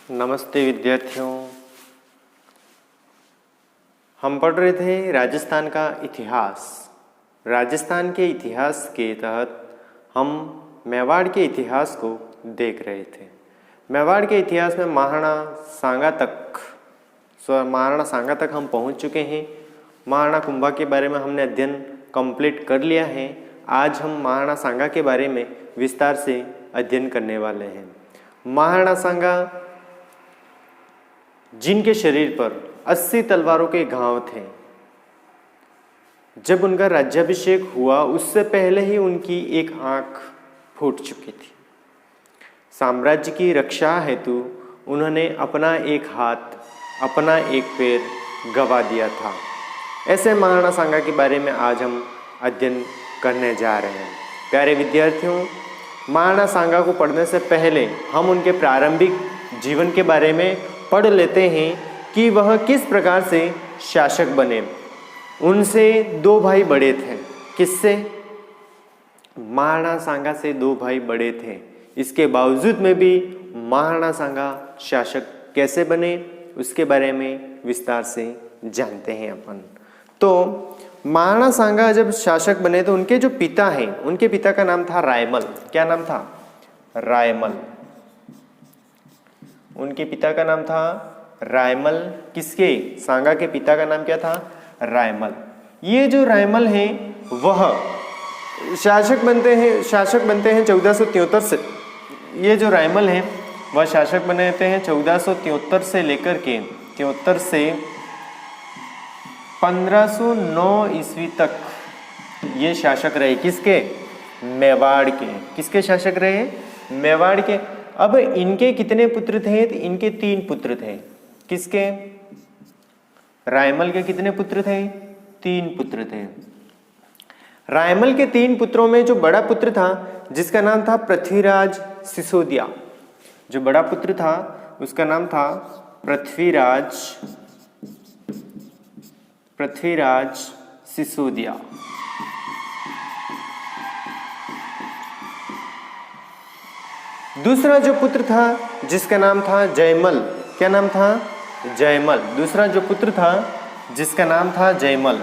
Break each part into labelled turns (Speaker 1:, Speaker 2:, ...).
Speaker 1: नमस्ते विद्यार्थियों। हम पढ़ रहे थे राजस्थान का इतिहास। राजस्थान के इतिहास के तहत हम मेवाड़ के इतिहास को देख रहे थे। मेवाड़ के इतिहास में महाराणा सांगा तक हम पहुंच चुके हैं। महाराणा कुंभा के बारे में हमने अध्ययन कंप्लीट कर लिया है। आज हम महाराणा सांगा के बारे में विस्तार से अध्ययन करने वाले हैं। महाराणा सांगा जिनके शरीर पर 80 तलवारों के घाव थे, जब उनका राज्याभिषेक हुआ उससे पहले ही उनकी एक आंख फूट चुकी थी। साम्राज्य की रक्षा हेतु उन्होंने अपना एक हाथ, अपना एक पैर गंवा दिया था। ऐसे महाराणा सांगा के बारे में आज हम अध्ययन करने जा रहे हैं। प्यारे विद्यार्थियों, महाराणा सांगा को पढ़ने से पहले हम उनके प्रारंभिक जीवन के बारे में पढ़ लेते हैं कि वह किस प्रकार से शासक बने। उनसे 2 भाई बड़े थे। किससे? महाराणा सांगा से 2 भाई बड़े थे। इसके बावजूद में भी महाराणा सांगा शासक कैसे बने उसके बारे में विस्तार से जानते हैं अपन। तो महाराणा सांगा जब शासक बने तो उनके जो पिता हैं, उनके पिता का नाम था रायमल। क्या नाम था? रायमल। उनके पिता का नाम था रायमल। किसके? सांगा के पिता का नाम क्या था? रायमल। ये जो रायमल हैं वह शासक बनते हैं 1473 से। ये जो रायमल हैं वह शासक बनते हैं 1473 से लेकर के 73 से 1509 ईस्वी तक ये शासक रहे। किसके? मेवाड़ के। किसके शासक रहे? मेवाड़ के। अब इनके कितने पुत्र थे? तो इनके 3 पुत्र थे। किसके? रायमल के कितने पुत्र थे? 3 पुत्र थे। रायमल के 3 पुत्रों में जो बड़ा पुत्र था जिसका नाम था पृथ्वीराज सिसोदिया, जो बड़ा पुत्र था उसका नाम था पृथ्वीराज सिसोदिया। दूसरा जो पुत्र था जिसका नाम था जयमल। क्या नाम था? जयमल। दूसरा जो पुत्र था जिसका नाम था जयमल।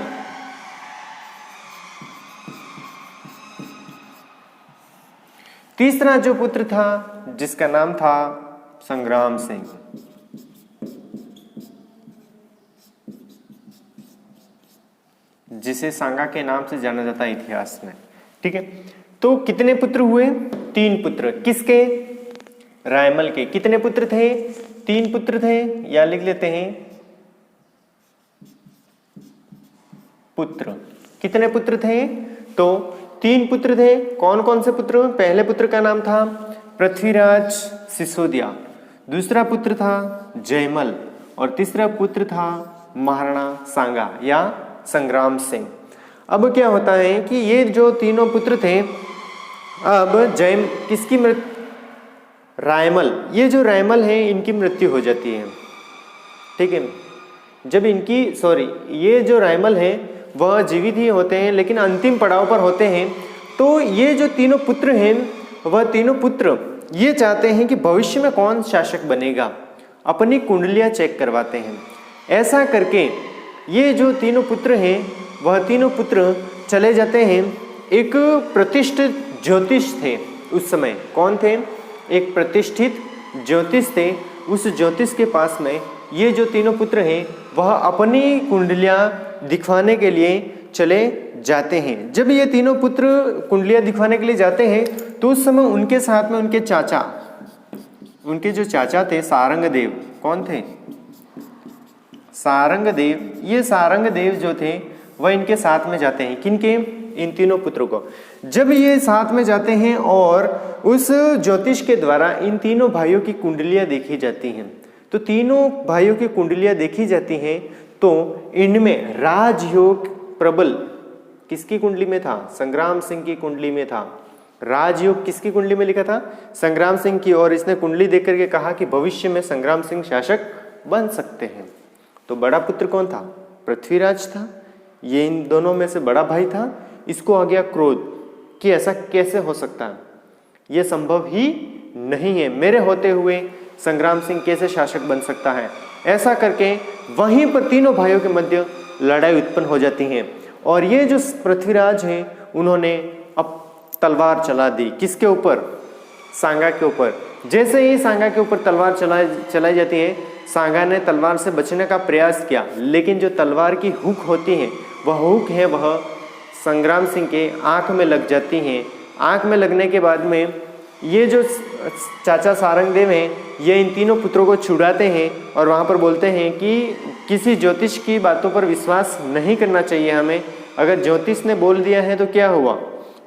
Speaker 1: तीसरा जो पुत्र था जिसका नाम था संग्राम सिंह। जिसे सांगा के नाम से जाना जाता है इतिहास में। ठीक है, तो कितने पुत्र हुए? 3 पुत्र। किसके? रायमल के। कितने पुत्र थे? 3 पुत्र थे। या लिख लेते हैं पुत्र। कितने पुत्र थे? तो 3 पुत्र थे। कौन कौन से पुत्र? पहले पुत्र का नाम था पृथ्वीराज सिसोदिया, दूसरा पुत्र था जयमल और तीसरा पुत्र था महाराणा सांगा या संग्राम सिंह। अब क्या होता है कि ये जो तीनों पुत्र थे, अब रायमल, ये जो रायमल है इनकी मृत्यु हो जाती है। ठीक है, जब ये जो रायमल है वह जीवित ही होते हैं लेकिन अंतिम पड़ाव पर होते हैं। तो ये जो तीनों पुत्र हैं वह तीनों पुत्र ये चाहते हैं कि भविष्य में कौन शासक बनेगा, अपनी कुंडलियां चेक करवाते हैं। ऐसा करके ये जो तीनों पुत्र हैं वह तीनों पुत्र चले जाते हैं। एक प्रतिष्ठित ज्योतिष थे उस समय। कौन थे? एक प्रतिष्ठित ज्योतिष थे। उस ज्योतिष के पास में ये जो तीनों पुत्र हैं वह अपनी कुंडलियां दिखवाने के लिए चले जाते हैं। जब ये तीनों पुत्र कुंडलियां दिखवाने के लिए जाते हैं तो उस समय उनके साथ में उनके जो चाचा थे सारंगदेव। कौन थे? सारंगदेव। ये सारंगदेव जो थे वह इनके साथ में जाते हैं। किनके? इन तीनों पुत्रों को। जब ये साथ में जाते हैं और उस ज्योतिष के द्वारा इन तीनों भाइयों की कुंडलियां देखी जाती हैं, तो तीनों भाइयों की कुंडलियां देखी जाती हैं तो इनमें राजयोग प्रबल किसकी कुंडली में था? संग्राम सिंह की कुंडली में था। राजयोग किसकी कुंडली में लिखा था? संग्राम सिंह की। और इसने कुंडली देख करके कहा कि भविष्य में संग्राम सिंह शासक बन सकते हैं। तो बड़ा पुत्र कौन था? पृथ्वीराज था। ये इन दोनों में से बड़ा भाई था। इसको आ गया क्रोध कि ऐसा कैसे हो सकता है, ये संभव ही नहीं है। मेरे होते हुए संग्राम सिंह कैसे शासक बन सकता है। ऐसा करके वहीं पर तीनों भाइयों के मध्य लड़ाई उत्पन्न हो जाती है। और ये जो पृथ्वीराज हैं उन्होंने अब तलवार चला दी, किसके ऊपर? सांगा के ऊपर। जैसे ही सांगा के ऊपर तलवार चलाई जाती है, सांगा ने तलवार से बचने का प्रयास किया, लेकिन जो तलवार की हुक होती है वह संग्राम सिंह के आँख में लग जाती है। आँख में लगने के बाद में ये जो चाचा सारंगदेव हैं, ये इन तीनों पुत्रों को छुड़ाते हैं और वहाँ पर बोलते हैं कि किसी ज्योतिष की बातों पर विश्वास नहीं करना चाहिए हमें। अगर ज्योतिष ने बोल दिया है तो क्या हुआ,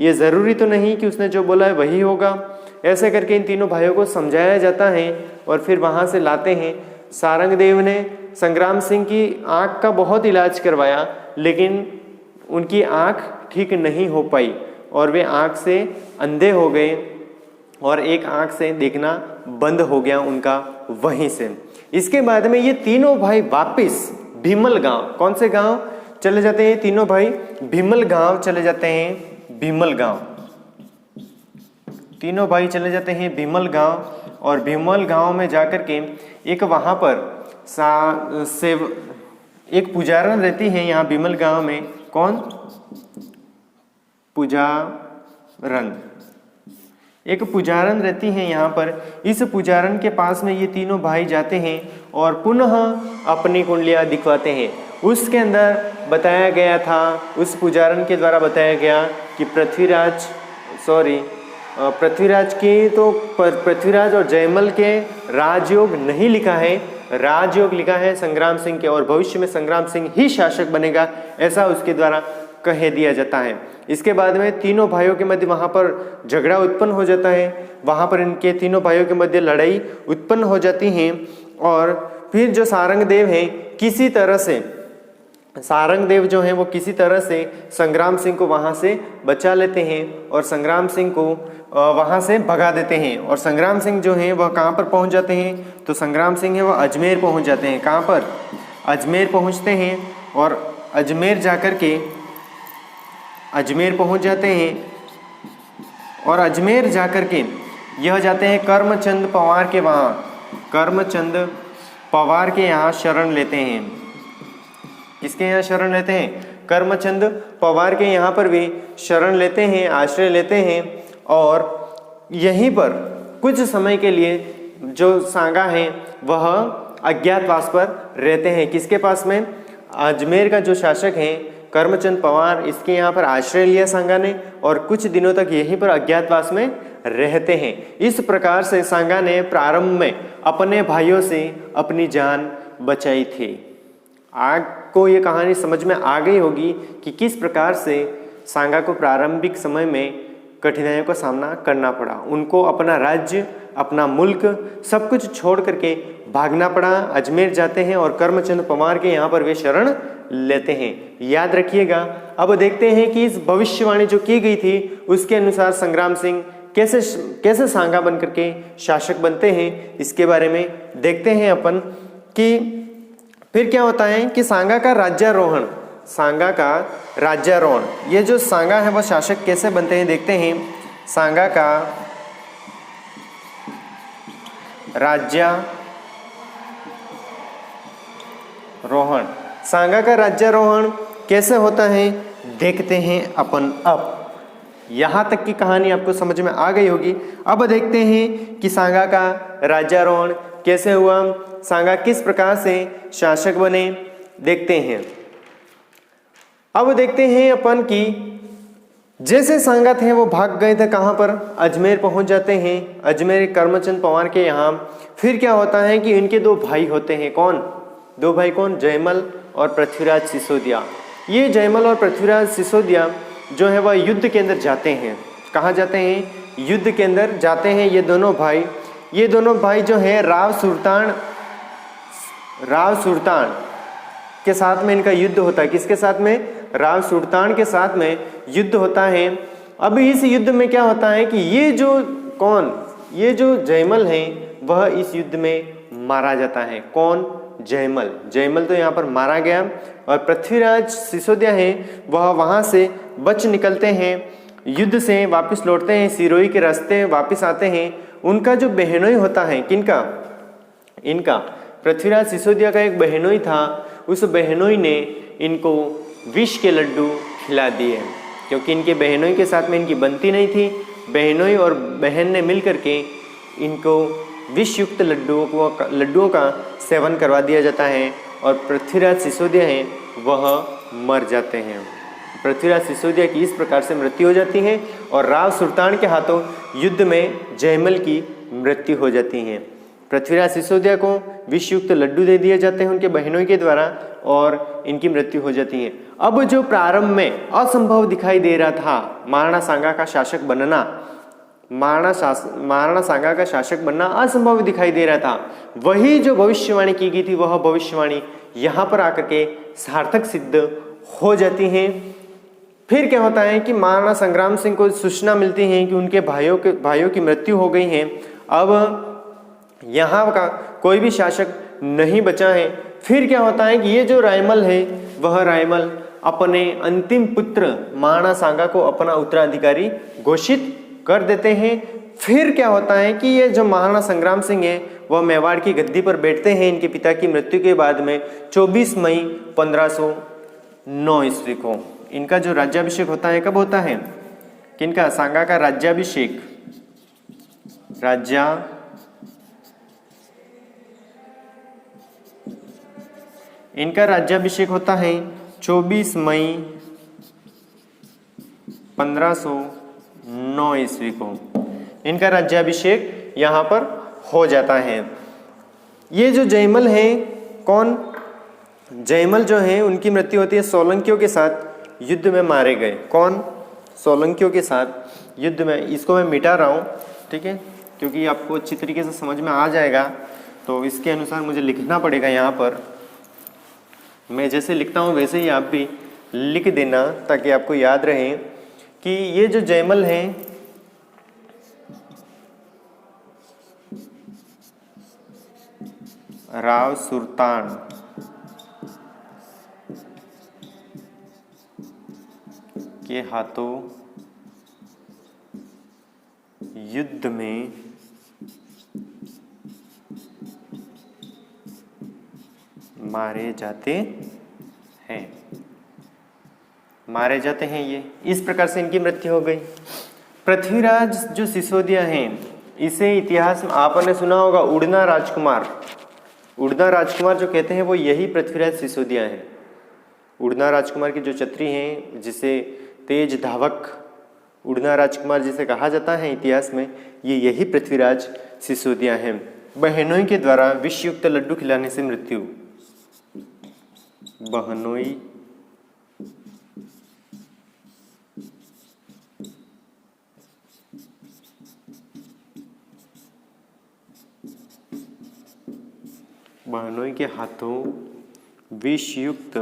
Speaker 1: ये ज़रूरी तो नहीं कि उसने जो बोला है वही होगा। ऐसे करके इन तीनों भाइयों को समझाया जाता है और फिर वहाँ से लाते हैं। सारंगदेव ने संग्राम सिंह की आँख का बहुत इलाज करवाया, लेकिन उनकी आँख ठीक नहीं हो पाई और वे आँख से अंधे हो गए और एक आँख से देखना बंद हो गया उनका वहीं से। इसके बाद में ये तीनों भाई वापस भीमल गांव, कौन से गांव चले जाते हैं? तीनों भाई भीमल गांव चले जाते हैं। भीमल गांव, तीनों भाई चले जाते हैं भीमल गांव। और भीमल गांव में जाकर के एक वहाँ पर एक पुजारन रहती है यहाँ भीमल गांव में। कौन? पुजारन, एक पुजारन रहती है यहाँ पर। इस पुजारन के पास में ये तीनों भाई जाते हैं और पुनः अपनी कुंडलियाँ दिखवाते हैं। उसके अंदर बताया गया था, उस पुजारन के द्वारा बताया गया कि पृथ्वीराज और जयमल के राजयोग नहीं लिखा है, राजयोग लिखा है संग्राम सिंह के, और भविष्य में संग्राम सिंह ही शासक बनेगा, ऐसा उसके द्वारा कह दिया जाता है। इसके बाद में तीनों भाइयों के मध्य वहाँ पर झगड़ा उत्पन्न हो जाता है। वहाँ पर इनके तीनों भाइयों के मध्य लड़ाई उत्पन्न हो जाती है। और फिर जो सारंगदेव हैं, किसी तरह से सारंगदेव जो हैं वो किसी तरह से संग्राम सिंह को वहाँ से बचा लेते हैं और संग्राम सिंह को वहाँ से भगा देते हैं। और संग्राम सिंह जो हैं वह कहाँ पर पहुँच जाते हैं? तो संग्राम सिंह है वह अजमेर पहुँच जाते हैं। कहाँ पर? अजमेर पहुँचते हैं और अजमेर जाकर के अजमेर पहुँच जाते हैं। और अजमेर जाकर के यह जाते हैं करमचंद पवार के वहाँ, करमचंद पवार के यहाँ शरण लेते हैं। किसके यहाँ शरण लेते हैं? करमचंद पवार के यहाँ पर भी शरण लेते हैं, आश्रय लेते हैं। और यहीं पर कुछ समय के लिए जो सांगा हैं वह अज्ञातवास पर रहते हैं। किसके पास में? अजमेर का जो शासक हैं करमचंद पवार, इसके यहाँ पर आश्रय लिया सांगा ने और कुछ दिनों तक यहीं पर अज्ञातवास में रहते हैं। इस प्रकार से सांगा ने प्रारंभ में अपने भाइयों से अपनी जान बचाई थी। आपको ये कहानी समझ में आ गई होगी कि किस प्रकार से सांगा को प्रारंभिक समय में कठिनाइयों का सामना करना पड़ा। उनको अपना राज्य, अपना मुल्क सब कुछ छोड़ करके भागना पड़ा। अजमेर जाते हैं और करमचंद पवार के यहाँ पर वे शरण लेते हैं। याद रखिएगा। अब देखते हैं कि इस भविष्यवाणी जो की गई थी उसके अनुसार संग्राम सिंह कैसे सांगा बन करके शासक बनते हैं, इसके बारे में देखते हैं अपन कि फिर क्या होता है कि सांगा का राज्यारोहण, सांगा का राज्यारोहण, ये जो सांगा है वह शासक कैसे बनते हैं देखते हैं। सांगा का राज्यारोहण, सांगा का राज्यारोहण कैसे होता है देखते हैं अपन। अब यहाँ तक की कहानी आपको समझ में आ गई होगी। अब देखते हैं कि सांगा का राज्यारोहण कैसे हुआ, सांगा किस प्रकार से शासक बने, देखते हैं। अब देखते हैं अपन कि जैसे सांगा थे वो भाग गए थे कहाँ पर? अजमेर पहुँच जाते हैं, अजमेर करमचंद पवार के यहाँ। फिर क्या होता है कि इनके दो भाई होते हैं। कौन? दो भाई कौन? जयमल और पृथ्वीराज सिसोदिया। ये जयमल और पृथ्वीराज सिसोदिया जो है वह युद्ध के अंदर जाते हैं। कहाँ जाते हैं? युद्ध के अंदर जाते हैं ये दोनों भाई जो है राव सुल्तान के साथ में इनका युद्ध होता है। किसके साथ में? राव सुल्तान के साथ में युद्ध होता है। अब इस युद्ध में क्या होता है कि ये जो जयमल हैं वह इस युद्ध में मारा जाता है। कौन? जयमल तो यहाँ पर मारा गया। और पृथ्वीराज सिसोदिया हैं वह वहाँ से बच निकलते हैं, युद्ध से वापस लौटते हैं, सिरोही के रास्ते वापस आते हैं। उनका जो बहनोई होता है, किनका? इनका पृथ्वीराज सिसोदिया का एक बहनोई था, उस बहनोई ने इनको विष के लड्डू खिला दिए, क्योंकि इनके बहनोई के साथ में इनकी बनती नहीं थी। बहनोई और बहन ने मिल करके इनको विष युक्त लड्डुओं का सेवन करवा दिया जाता है और पृथ्वीराज सिसोदिया हैं वह मर जाते हैं। पृथ्वीराज सिसोदिया की इस प्रकार से मृत्यु हो जाती है और राव सुल्तान के हाथों युद्ध में जयमल की मृत्यु हो जाती है। पृथ्वीराज सिसोदिया को विष युक्त लड्डू दे दिए जाते हैं उनके बहनों के द्वारा और इनकी मृत्यु हो जाती है। अब जो प्रारंभ में असंभव दिखाई दे रहा था, महाराणा सांगा का शासक बनना, महाराणा सांगा का शासक बनना असंभव दिखाई दे रहा था, वही जो भविष्यवाणी की गई थी वह भविष्यवाणी यहाँ पर आकर के सार्थक सिद्ध हो जाती है। फिर क्या होता है कि महाराणा संग्राम सिंह को सूचना मिलती है कि उनके भाइयों की मृत्यु हो गई है, अब यहाँ का कोई भी शासक नहीं बचा है। फिर क्या होता है कि ये जो रायमल है वह रायमल अपने अंतिम पुत्र महाराणा सांगा को अपना उत्तराधिकारी घोषित कर देते हैं। फिर क्या होता है कि ये जो महाराणा संग्राम सिंह है वह मेवाड़ की गद्दी पर बैठते हैं इनके पिता की मृत्यु के बाद में 24 मई 1509 ईस्वी को। इनका जो राज्याभिषेक होता है कब होता है? किनका? सांगा का राज्याभिषेक इनका राज्याभिषेक होता है 24 मई 1509 ईस्वी को। इनका राज्याभिषेक यहाँ पर हो जाता है। ये जो जयमल है, कौन? जयमल जो है उनकी मृत्यु होती है सोलंकियों के साथ युद्ध में मारे गए। कौन? सोलंकियों के साथ युद्ध में। इसको मैं मिटा रहा हूँ, ठीक है, क्योंकि आपको अच्छी तरीके से समझ में आ जाएगा, तो इसके अनुसार मुझे लिखना पड़ेगा। यहाँ पर मैं जैसे लिखता हूँ वैसे ही आप भी लिख देना ताकि आपको याद रहे कि ये जो जयमल हैं राव सुल्तान के हाथों युद्ध में मारे जाते हैं। ये इस प्रकार से इनकी मृत्यु हो गई। पृथ्वीराज जो सिसोदिया हैं, इसे इतिहास में आपने सुना होगा उड़ना राजकुमार। उड़ना राजकुमार जो कहते हैं वो यही पृथ्वीराज सिसोदिया हैं। उड़ना राजकुमार की जो छतरी हैं, जिसे तेज धावक उड़ना राजकुमार जिसे कहा जाता है इतिहास में, ये यही पृथ्वीराज सिसोदिया हैं। बहनोई के द्वारा विषयुक्त लड्डू खिलाने से मृत्यु। बहनोई के हाथों विषयुक्त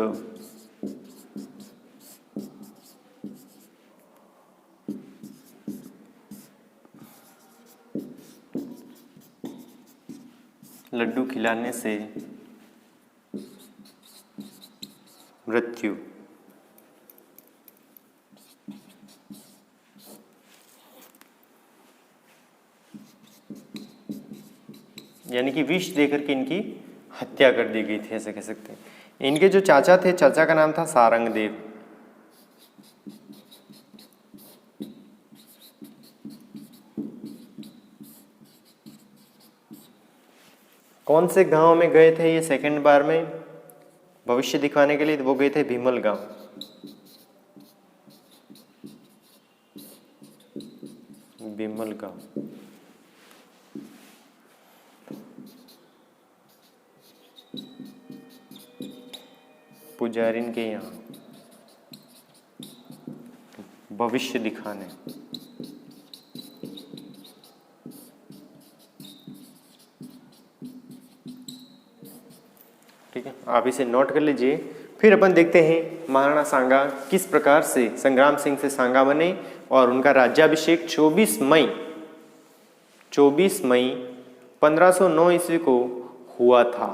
Speaker 1: लड्डू खिलाने से मृत्यु। यानी कि विष देकर के इनकी हत्या कर दी गई थी, ऐसे कह सकते हैं। इनके जो चाचा थे, चाचा का नाम था सारंगदेव। कौन से गांव में गए थे ये सेकंड बार में भविष्य दिखाने के लिए? वो गए थे भीमल गांव। भीमल गांव पुजारिन के यहाँ भविष्य दिखाने। ठीक है, आप इसे नोट कर लीजिए। फिर अपन देखते हैं महाराणा सांगा किस प्रकार से संग्राम सिंह से सांगा बने और उनका राज्याभिषेक 24 मई 1509 ईस्वी को हुआ था।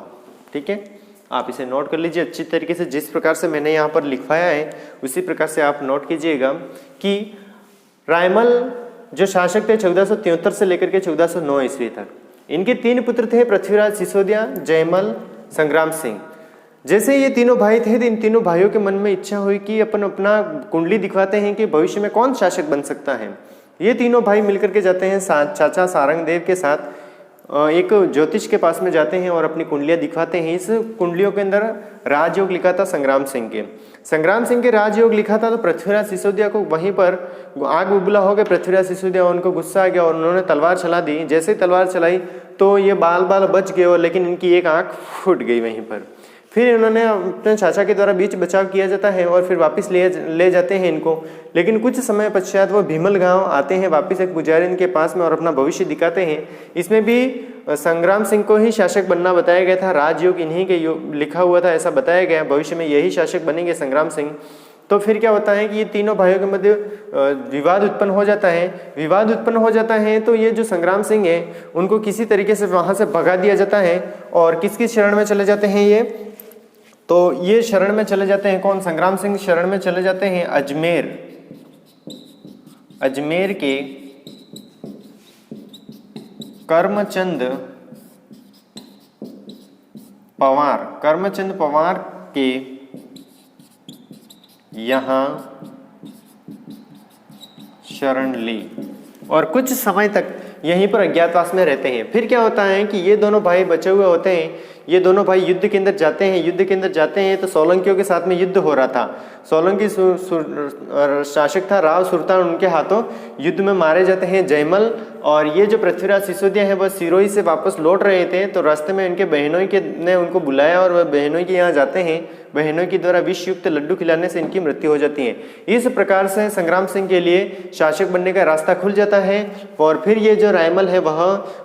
Speaker 1: ठीक है, आप इसे नोट कर लीजिए अच्छी तरीके से। जिस प्रकार से मैंने यहाँ पर लिखवाया है उसी प्रकार से आप नोट कीजिएगा कि रायमल जो शासक थे 1473 से लेकर के 1409 ईस्वी तक, इनके 3 पुत्र थे, पृथ्वीराज, सिसोदिया, जयमल, संग्राम सिंह। जैसे ये तीनों भाई थे तो इन तीनों भाइयों के मन में इच्छा हुई कि अपन अपना कुंडली दिखवाते हैं कि भविष्य में कौन शासक बन सकता है। ये तीनों भाई मिलकर के जाते हैं चाचा सारंगदेव के साथ एक ज्योतिष के पास में जाते हैं और अपनी कुंडलियां दिखवाते हैं। इस कुंडलियों के अंदर राजयोग लिखा था संग्राम सिंह के राजयोग लिखा था। तो पृथ्वीराज सिसोदिया को वहीं पर आग उबला हो गया। पृथ्वीराज सिसोदिया, उनको गुस्सा आ गया और उन्होंने तलवार चला दी। जैसे ही तलवार चलाई तो ये बाल बच गए और लेकिन इनकी एक आंख फूट गई वहीं पर। फिर इन्होंने अपने चाचा के द्वारा बीच बचाव किया जाता है और फिर वापस ले जाते हैं इनको। लेकिन कुछ समय पश्चात वो भीमल गांव आते हैं वापस एक पुजारी इनके पास में और अपना भविष्य दिखाते हैं। इसमें भी संग्राम सिंह को ही शासक बनना बताया गया था, राजयोग इन्हीं के लिखा हुआ था, ऐसा बताया गया। भविष्य में यही शासक बनेंगे संग्राम सिंह। तो फिर क्या होता है कि ये तीनों भाइयों के मध्य विवाद उत्पन्न हो जाता है। तो ये जो संग्राम सिंह है उनको किसी तरीके से वहां से भगा दिया जाता है। और किसकी शरण में चले जाते हैं ये शरण में चले जाते हैं कौन? संग्राम सिंह शरण में चले जाते हैं अजमेर के करमचंद पवार के यहाँ शरण ली और कुछ समय तक यहीं पर अज्ञातवास में रहते हैं। फिर क्या होता है कि ये दोनों भाई बचे हुए होते हैं। ये दोनों भाई युद्ध के अंदर जाते हैं तो सोलंकियों के साथ में युद्ध हो रहा था। सोलंकी शासक था राव सुल्तान, उनके हाथों युद्ध में मारे जाते हैं जयमल। और ये जो पृथ्वीराज सिसोदिया है वह सिरोही से वापस लौट रहे थे। तो रास्ते में इनके बहनोई ने उनको बुलाया और वह बहनोई के यहाँ जाते हैं। बहनों के द्वारा विष युक्त लड्डू खिलाने से इनकी मृत्यु हो जाती है। इस प्रकार से संग्राम सिंह के लिए शासक बनने का रास्ता खुल जाता है। और फिर ये जो रायमल है वह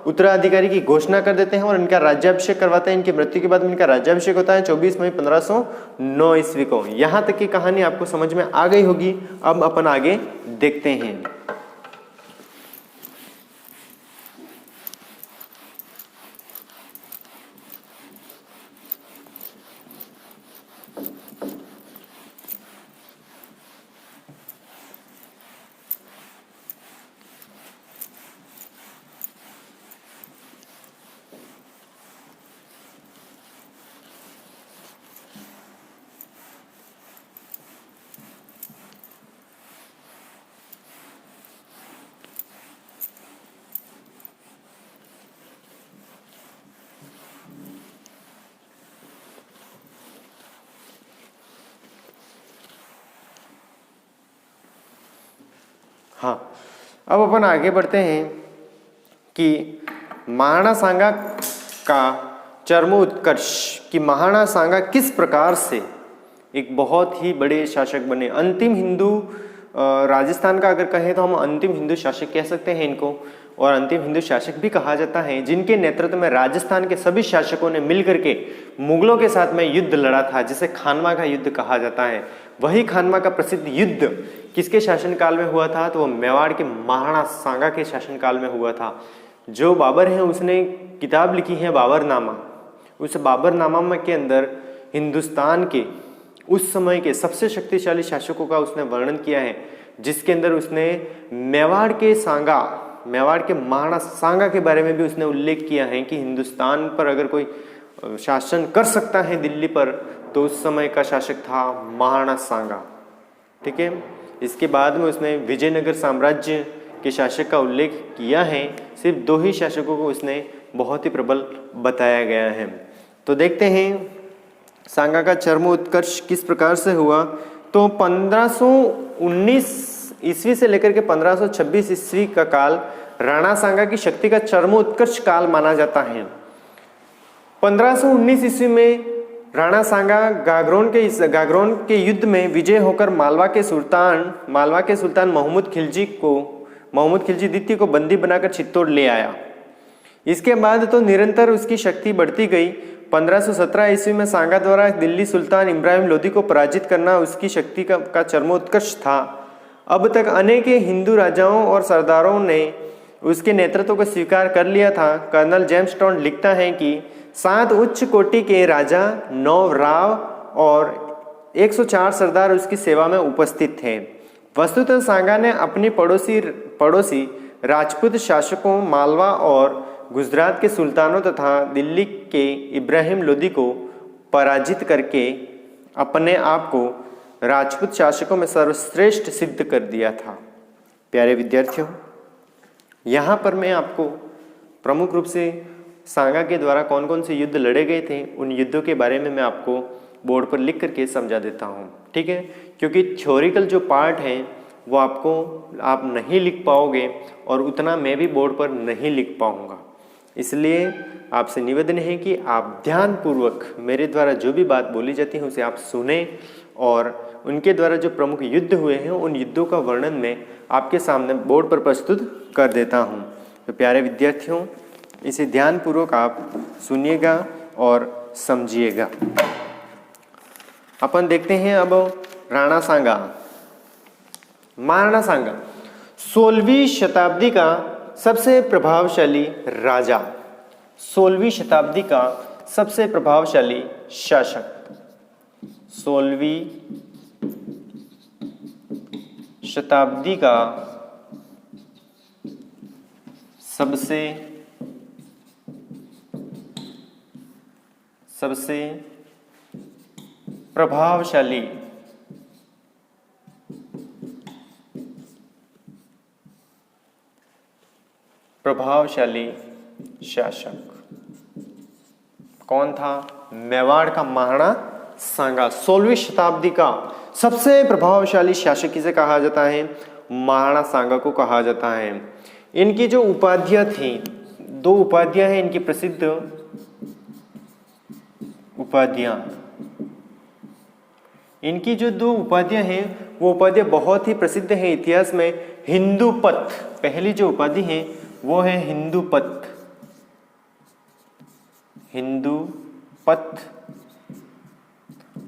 Speaker 1: उत्तराधिकारी की घोषणा कर देते हैं और इनका राज्याभिषेक करवाते हैं। इनकी मृत्यु के बाद इनका राज्याभिषेक होता है 24 मई 1509 ईस्वी को। यहाँ तक की कहानी आपको समझ में आ गई होगी। अब अपन आगे देखते हैं। हाँ, अब अपन आगे बढ़ते हैं कि महाराणा सांगा का चरमोत्कर्ष, कि महाराणा सांगा किस प्रकार से एक बहुत ही बड़े शासक बने। अंतिम हिंदू राजस्थान का अगर कहें तो हम अंतिम हिंदू शासक कह सकते हैं इनको, और अंतिम हिंदू शासक भी कहा जाता है, जिनके नेतृत्व में राजस्थान के सभी शासकों ने मिलकर के मुगलों के साथ में युद्ध लड़ा था, जिसे खानवा का युद्ध कहा जाता है। वही खानवा का प्रसिद्ध युद्ध किसके शासनकाल में हुआ था? तो वो मेवाड़ के महाराणा सांगा के शासनकाल में हुआ था। जो बाबर है उसने किताब लिखी है बाबरनामा। उस बाबरनामा के अंदर हिंदुस्तान के उस समय के सबसे शक्तिशाली शासकों का उसने वर्णन किया है, जिसके अंदर उसने मेवाड़ के महाराणा सांगा के बारे में भी उसने उल्लेख किया है कि हिंदुस्तान पर अगर कोई शासन कर सकता है दिल्ली पर, तो उस समय का शासक था महाराणा सांगा। ठीक है। इसके बाद में उसने विजयनगर साम्राज्य के शासक का उल्लेख किया है। सिर्फ 2 ही शासकों को उसने बहुत ही प्रबल बताया गया है। तो देखते हैं सांगा का चरमोत्कर्ष किस प्रकार से हुआ। तो 1519 ईस्वी से लेकर के 1526 ईस्वी का काल राणा सांगा की शक्ति का चरमोत्कर्ष काल माना जाता है। 1519 ईस्वी में राणा सांगा गागरोन के युद्ध में विजय होकर मालवा के सुल्तान मोहम्मद खिलजी द्वितीय को बंदी बनाकर चित्तौड़ ले आया। इसके बाद तो निरंतर उसकी शक्ति बढ़ती गई। 1517 ईस्वी में सांगा द्वारा दिल्ली सुल्तान इब्राहिम लोदी को पराजित करना उसकी शक्ति का चरमोत्कर्ष था। अब तक अनेक हिंदू राजाओं और सरदारों ने उसके नेतृत्व को स्वीकार कर लिया था। कर्नल जेम्स टॉन्ड लिखता है कि 7 उच्च कोटि के राजा, 9 राव और 104 सरदार उसकी सेवा में उपस्थित थे। वस्तुतः सांगा ने अपनी पड़ोसी राजपूत शासकों मालवा और गुजरात के सुल्तानों तथा दिल्ली के इब्राहिम लोदी को पराजित करके अपने आप को राजपूत शासकों में सर्वश्रेष्ठ सिद्ध कर दिया था। प्यारे विद्यार्थियों, यहाँ पर मैं आपको प्रमुख रूप से सांगा के द्वारा कौन कौन से युद्ध लड़े गए थे उन युद्धों के बारे में मैं आपको बोर्ड पर लिख करके समझा देता हूँ, ठीक है। क्योंकि थ्योरिकल जो पार्ट है वो आप नहीं लिख पाओगे और उतना मैं भी बोर्ड पर नहीं लिख पाऊँगा। इसलिए आपसे निवेदन है कि आप ध्यानपूर्वक मेरे द्वारा जो भी बात बोली जाती है उसे आप सुने और उनके द्वारा जो प्रमुख युद्ध हुए हैं उन युद्धों का वर्णन मैं आपके सामने बोर्ड पर प्रस्तुत कर देता हूं। तो प्यारे विद्यार्थियों, इसे ध्यानपूर्वक आप सुनिएगा और समझिएगा। अपन देखते हैं अब राणा सांगा। महाराणा सांगा 16वीं शताब्दी का सबसे प्रभावशाली राजा, 16वीं शताब्दी का सबसे प्रभावशाली शासक, 16वीं शताब्दी का सबसे प्रभावशाली शासक कौन था? मेवाड़ का महाराणा सांगा 16वीं शताब्दी का सबसे प्रभावशाली शासक किसे कहा जाता है? महाराणा सांगा को कहा जाता है। इनकी जो उपाधियां थी, 2 उपाधियां हैं इनकी प्रसिद्ध उपाधियां। इनकी जो 2 उपाधियां हैं वो उपाधियां बहुत ही प्रसिद्ध है इतिहास में। हिंदूपत, पहली जो उपाधि है वो है हिंदूपत,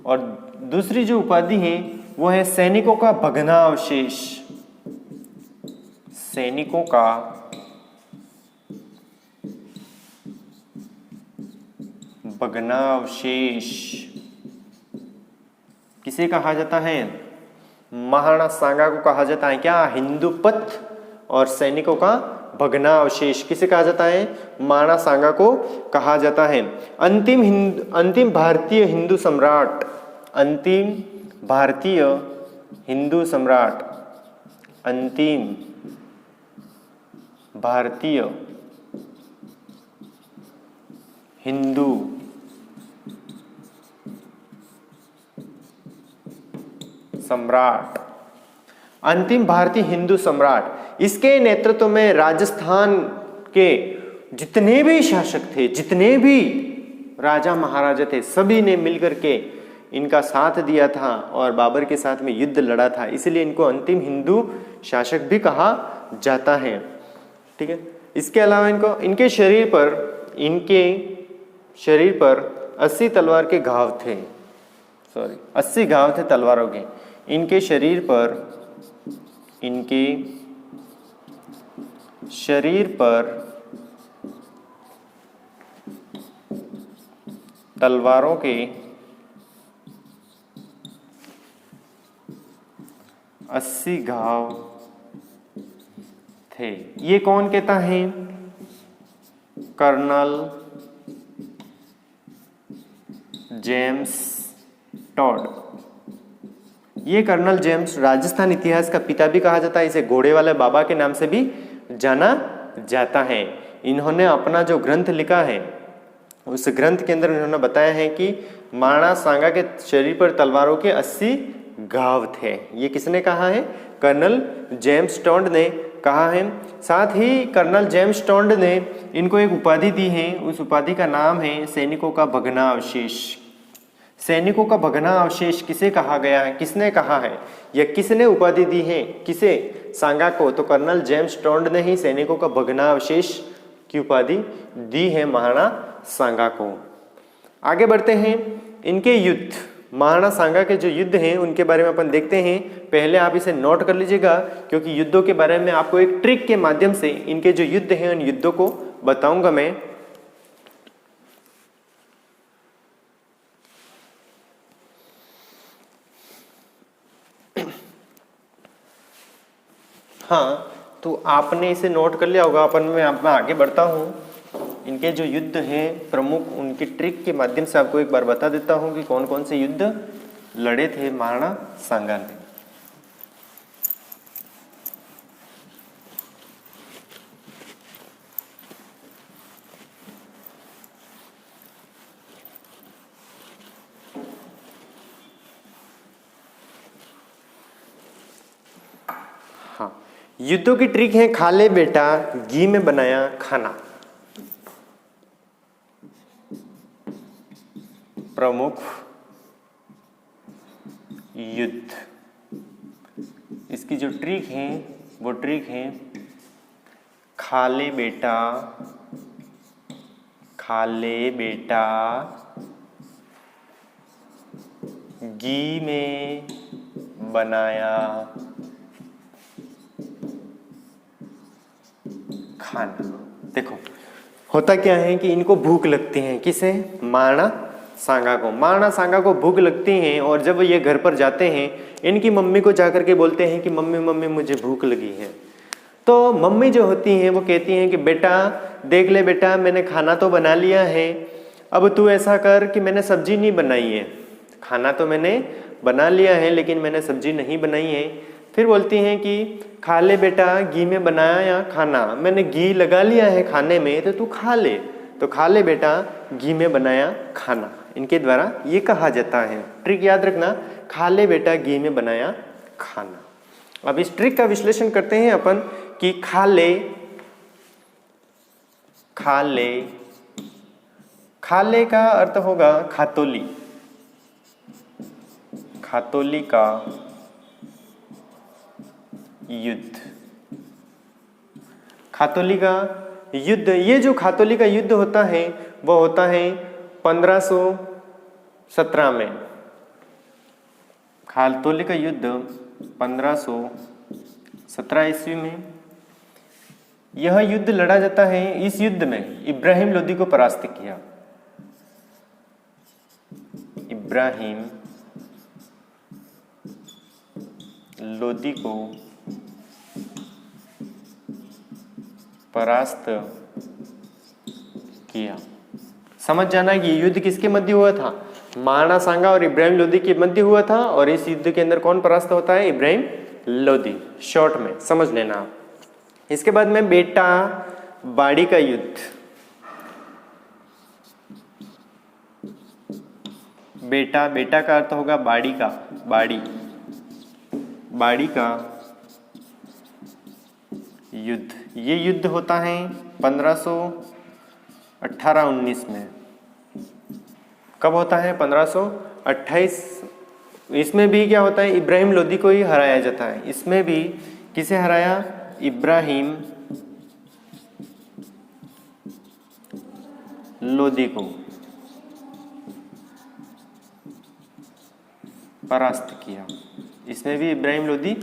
Speaker 1: और दूसरी जो उपाधि है वो है सैनिकों का भग्नावशेष, सैनिकों का भग्नावशेष किसे कहा जाता है? महाराणा सांगा को कहा जाता है क्या? हिंदूपत। और सैनिकों का भग्नावशेष किसे कहा जाता है? महाराणा सांगा को कहा जाता है। अंतिम भारतीय हिंदू सम्राट, अंतिम भारतीय हिंदू सम्राट, अंतिम भारतीय हिंदू सम्राट, अंतिम भारतीय हिंदू सम्राट। इसके नेतृत्व में राजस्थान के जितने भी शासक थे, जितने भी राजा महाराजा थे, सभी ने मिलकर के इनका साथ दिया था और बाबर के साथ में युद्ध लड़ा था। इसलिए इनको अंतिम हिंदू शासक भी कहा जाता है, ठीक है। इसके अलावा इनके शरीर पर 80 तलवार के घाव थे, 80 घाव थे तलवारों के इनके शरीर पर तलवारों के 80 घाव थे। ये कौन कहता है? Colonel James Tod. ये कर्नल जेम्स राजस्थान इतिहास का पिता भी कहा जाता है। इसे घोड़े वाले बाबा के नाम से भी जाना जाता है। इन्होंने अपना जो ग्रंथ लिखा है उस ग्रंथ के अंदर इन्होंने बताया है कि महाराणा सांगा के शरीर पर तलवारों के 80 घाव थे। ये किसने कहा है? कर्नल जेम्स टॉड ने कहा है। साथ ही कर्नल जेम्स टॉड ने इनको एक उपाधि दी है, उस उपाधि का नाम है सैनिकों का भग्नावशेष। सैनिकों का भग्नावशेष किसे कहा गया है? किसने कहा है या किसने उपाधि दी है? किसे? सांगा को। तो कर्नल जेम्स टॉड ने ही सैनिकों का भग्नावशेष की उपाधि दी है महाराणा सांगा को। आगे बढ़ते हैं। इनके युद्ध, महाराणा सांगा के जो युद्ध हैं उनके बारे में अपन देखते हैं। पहले आप इसे नोट कर लीजिएगा क्योंकि युद्धों के बारे में आपको एक ट्रिक के माध्यम से इनके जो युद्ध हैं उन युद्धों को बताऊंगा मैं। हाँ, तो आपने इसे नोट कर लिया होगा। मैं आगे बढ़ता हूँ। इनके जो युद्ध हैं प्रमुख, उनकी ट्रिक के माध्यम से आपको एक बार बता देता हूं कि कौन कौन से युद्ध लड़े थे महाराणा सांगा ने। हाँ, युद्धों की ट्रिक है खा ले बेटा घी में बनाया खाना। प्रमुख युद्ध, इसकी जो ट्रिक है वो ट्रिक है खा ले बेटा घी में बनाया खाना। देखो होता क्या है कि इनको भूख लगती है, किसे? महाराणा सांगा को। महाराणा सांगा को भूख लगती है और जब ये घर पर जाते हैं इनकी मम्मी को जाकर के बोलते हैं कि मम्मी मम्मी मुझे भूख लगी है। तो मम्मी जो होती हैं वो कहती हैं कि बेटा देख ले बेटा मैंने खाना तो बना लिया है, अब तू ऐसा कर कि मैंने सब्जी नहीं बनाई है, खाना तो मैंने बना लिया है लेकिन मैंने सब्जी नहीं बनाई है। फिर बोलती हैं कि खा ले बेटा घी में बनाया खाना, मैंने घी लगा लिया है खाने में तो तू खा ले, तो खा ले बेटा घी में बनाया खाना। इनके द्वारा ये कहा जाता है। ट्रिक याद रखना, खा ले बेटा घी में बनाया खाना। अब इस ट्रिक का विश्लेषण करते हैं अपन कि खा ले का अर्थ होगा खातोली, खातोली का युद्ध। खातोली का युद्ध, ये जो खातोली का युद्ध होता है वो होता है 1517 में। खातोली का युद्ध 1517 ईस्वी में यह युद्ध लड़ा जाता है। इस युद्ध में इब्राहिम लोदी को परास्त किया, इब्राहिम लोदी को परास्त किया। समझ जाना कि युद्ध किसके मध्य हुआ था? महाराणा सांगा और इब्राहिम लोदी के मध्य हुआ था। और इस युद्ध के अंदर कौन परास्त होता है? इब्राहिम लोदी। शॉर्ट में समझ लेना आप। इसके बाद में बेटा बाड़ी का युद्ध। बेटा का अर्थ होगा बाड़ी का, बाड़ी का युद्ध। ये युद्ध होता है 1518-19 में। कब होता है? 1528। इसमें भी क्या होता है? इब्राहिम लोदी को ही हराया जाता है। इसमें भी किसे हराया? इब्राहिम लोदी को परास्त किया। इसमें भी इब्राहिम लोदी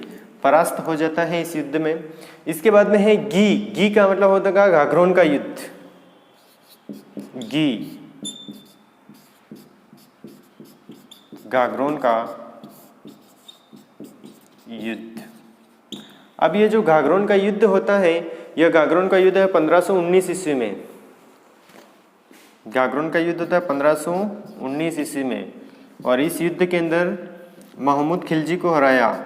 Speaker 1: परास्त हो जाता है इस युद्ध में। इसके बाद में है घी का मतलब होता है घाघरोन का युद्ध। घाघरोन का युद्ध। अब ये जो घाघरोन का युद्ध होता है, यह घाघरोन का युद्ध है 1519 ईस्वी में। घाघरोन का युद्ध होता है 1519 ईस्वी में। और इस युद्ध के अंदर महमूद खिलजी को हराया।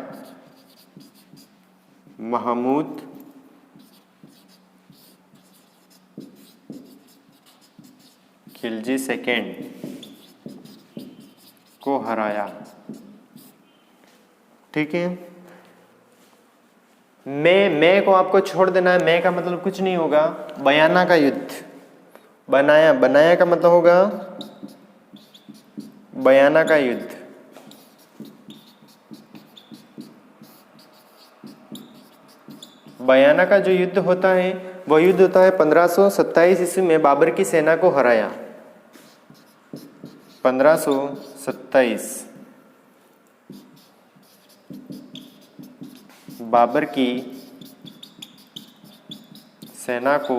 Speaker 1: महमूद खिलजी सेकेंड को हराया। ठीक है। मैं को आपको छोड़ देना है। मैं का मतलब कुछ नहीं होगा। बयाना का युद्ध। बनाया का मतलब होगा बयाना का युद्ध। बयाना का जो युद्ध होता है वह युद्ध होता है 1527 ईस्वी में। बाबर की सेना को हराया। 1527 बाबर की सेना को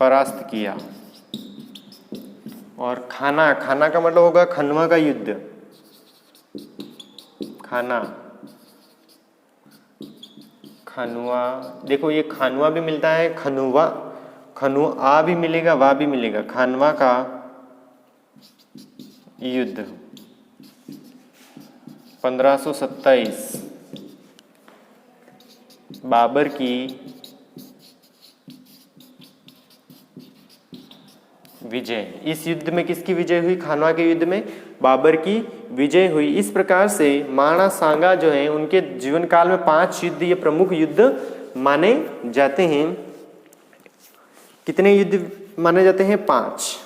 Speaker 1: परास्त किया। और खाना का मतलब होगा खनवा का युद्ध। खनवा, देखो ये खानवा भी मिलता है, खनुवा खनुआ भी मिलेगा, वा भी मिलेगा। खानवा का युद्ध 1527, बाबर की विजय। इस युद्ध में किसकी विजय हुई? खानवा के युद्ध में बाबर की विजय हुई। इस प्रकार से महाराणा सांगा जो है उनके जीवन काल में 5 युद्ध, ये प्रमुख युद्ध माने जाते हैं। कितने युद्ध माने जाते हैं? 5।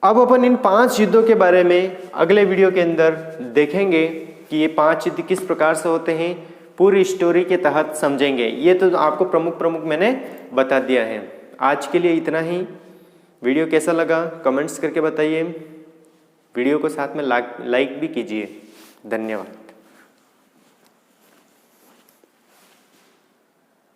Speaker 1: अब अपन इन 5 युद्धों के बारे में अगले वीडियो के अंदर देखेंगे कि ये 5 युद्ध किस प्रकार से होते हैं, पूरी स्टोरी के तहत समझेंगे। ये तो आपको प्रमुख मैंने बता दिया है। आज के लिए इतना ही। वीडियो कैसा लगा कमेंट्स करके बताइए। वीडियो को साथ में लाइक भी कीजिए। धन्यवाद।